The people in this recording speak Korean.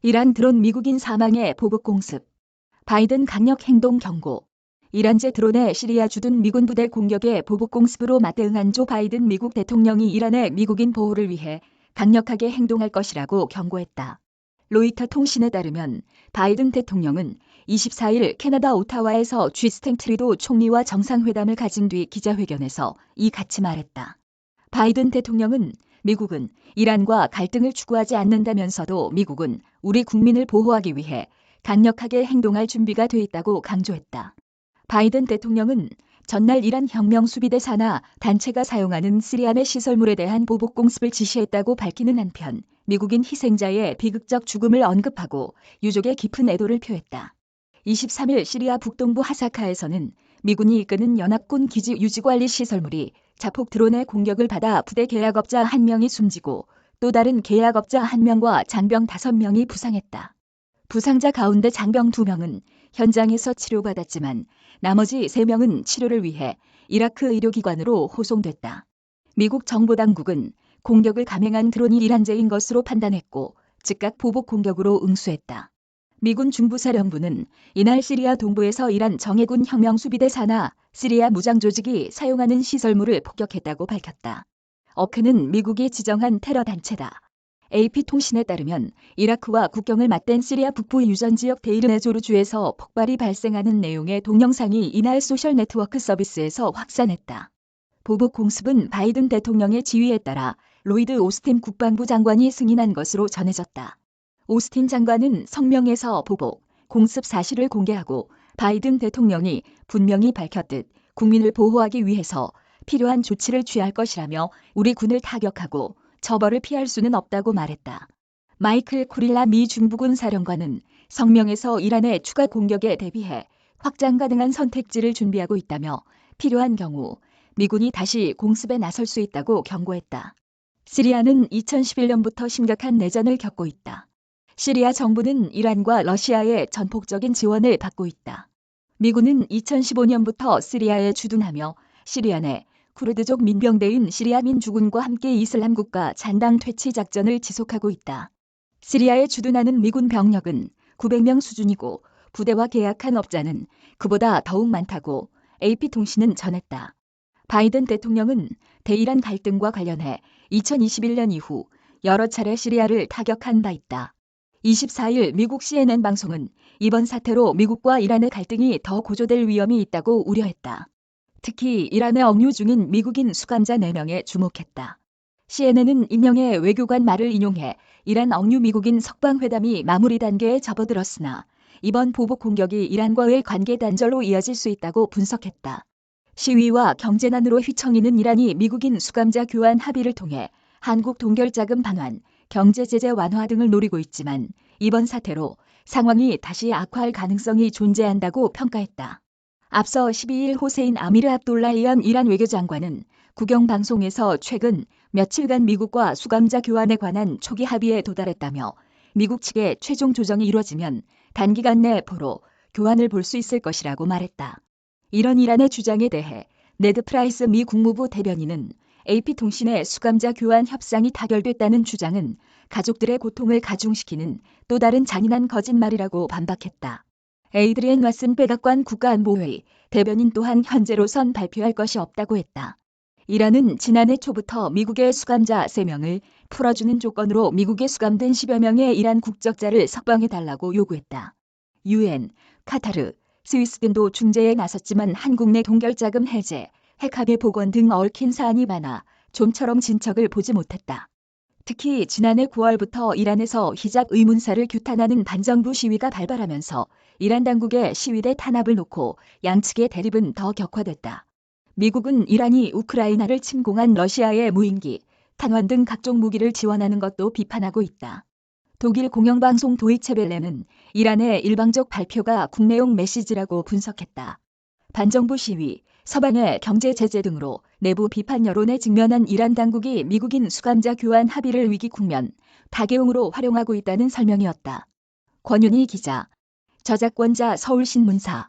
이란 드론 미국인 사망의 보복 공습. 바이든 강력 행동 경고. 이란제 드론의 시리아 주둔 미군 부대 공격에 보복 공습으로 맞대응한 조 바이든 미국 대통령이 이란의 미국인 보호를 위해 강력하게 행동할 것이라고 경고했다. 로이터 통신에 따르면 바이든 대통령은 24일 캐나다 오타와에서 주스틴 트루도 총리와 정상회담을 가진 뒤 기자회견에서 이같이 말했다. 바이든 대통령은 미국은 이란과 갈등을 추구하지 않는다면서도 미국은 우리 국민을 보호하기 위해 강력하게 행동할 준비가 돼 있다고 강조했다. 바이든 대통령은 전날 이란 혁명수비대 산하 단체가 사용하는 시리아 내 시설물에 대한 보복 공습을 지시했다고 밝히는 한편 미국인 희생자의 비극적 죽음을 언급하고 유족의 깊은 애도를 표했다. 23일 시리아 북동부 하사카에서는 미군이 이끄는 연합군 기지 유지관리 시설물이 자폭 드론의 공격을 받아 부대 계약업자 1명이 숨지고 또 다른 계약업자 1명과 장병 5명이 부상했다. 부상자 가운데 장병 2명은 현장에서 치료받았지만 나머지 3명은 치료를 위해 이라크 의료기관으로 호송됐다. 미국 정보당국은 공격을 감행한 드론이 이란제인 것으로 판단했고 즉각 보복 공격으로 응수했다. 미군 중부사령부는 이날 시리아 동부에서 이란 정예군 혁명수비대 산하 시리아 무장조직이 사용하는 시설물을 폭격했다고 밝혔다. 어크는 미국이 지정한 테러 단체다. AP통신에 따르면 이라크와 국경을 맞댄 시리아 북부 유전지역 데이르네조르주에서 폭발이 발생하는 내용의 동영상이 이날 소셜 네트워크 서비스에서 확산했다. 보복 공습은 바이든 대통령의 지휘에 따라 로이드 오스틴 국방부 장관이 승인한 것으로 전해졌다. 오스틴 장관은 성명에서 보복 공습 사실을 공개하고 바이든 대통령이 분명히 밝혔듯 국민을 보호하기 위해서 필요한 조치를 취할 것이라며 우리 군을 타격하고 처벌을 피할 수는 없다고 말했다. 마이클 쿠릴라 미 중부군 사령관은 성명에서 이란의 추가 공격에 대비해 확장 가능한 선택지를 준비하고 있다며 필요한 경우 미군이 다시 공습에 나설 수 있다고 경고했다. 시리아는 2011년부터 심각한 내전을 겪고 있다. 시리아 정부는 이란과 러시아의 전폭적인 지원을 받고 있다. 미군은 2015년부터 시리아에 주둔하며 시리아 내 쿠르드족 민병대인 시리아 민주군과 함께 이슬람 국가 잔당 퇴치 작전을 지속하고 있다. 시리아에 주둔하는 미군 병력은 900명 수준이고 부대와 계약한 업자는 그보다 더욱 많다고 AP통신은 전했다. 바이든 대통령은 대이란 갈등과 관련해 2021년 이후 여러 차례 시리아를 타격한 바 있다. 24일 미국 CNN 방송은 이번 사태로 미국과 이란의 갈등이 더 고조될 위험이 있다고 우려했다. 특히 이란에 억류 중인 미국인 수감자 4명에 주목했다. CNN은 임명의 외교관 말을 인용해 이란 억류 미국인 석방회담이 마무리 단계에 접어들었으나 이번 보복 공격이 이란과의 관계 단절로 이어질 수 있다고 분석했다. 시위와 경제난으로 휘청이는 이란이 미국인 수감자 교환 합의를 통해 한국 동결자금 반환, 경제제재 완화 등을 노리고 있지만 이번 사태로 상황이 다시 악화할 가능성이 존재한다고 평가했다. 앞서 12일 호세인 아미르 압돌라히안 이란 외교장관은 국영방송에서 최근 며칠간 미국과 수감자 교환에 관한 초기 합의에 도달했다며 미국 측의 최종 조정이 이뤄지면 단기간 내 포로 교환을 볼 수 있을 것이라고 말했다. 이런 이란의 주장에 대해 네드 프라이스 미 국무부 대변인은 AP통신의 수감자 교환 협상이 타결됐다는 주장은 가족들의 고통을 가중시키는 또 다른 잔인한 거짓말이라고 반박했다. 에이드리엔 왓슨 백악관 국가안보회의 대변인 또한 현재로선 발표할 것이 없다고 했다. 이란은 지난해 초부터 미국의 수감자 3명을 풀어주는 조건으로 미국에 수감된 10여 명의 이란 국적자를 석방해달라고 요구했다. UN, 카타르, 스위스 등도 중재에 나섰지만 한국 내 동결자금 해제, 핵합의 복원 등 얽힌 사안이 많아 좀처럼 진척을 보지 못했다. 특히 지난해 9월부터 이란에서 히잡 의문사를 규탄하는 반정부 시위가 발발하면서 이란 당국의 시위대 탄압을 놓고 양측의 대립은 더 격화됐다. 미국은 이란이 우크라이나를 침공한 러시아의 무인기, 탄환 등 각종 무기를 지원하는 것도 비판하고 있다. 독일 공영방송 도이체벨레는 이란의 일방적 발표가 국내용 메시지라고 분석했다. 반정부 시위, 서방의 경제 제재 등으로 내부 비판 여론에 직면한 이란 당국이 미국인 수감자 교환 합의를 위기 국면, 다개용으로 활용하고 있다는 설명이었다. 권윤희 기자, 저작권자 서울신문사.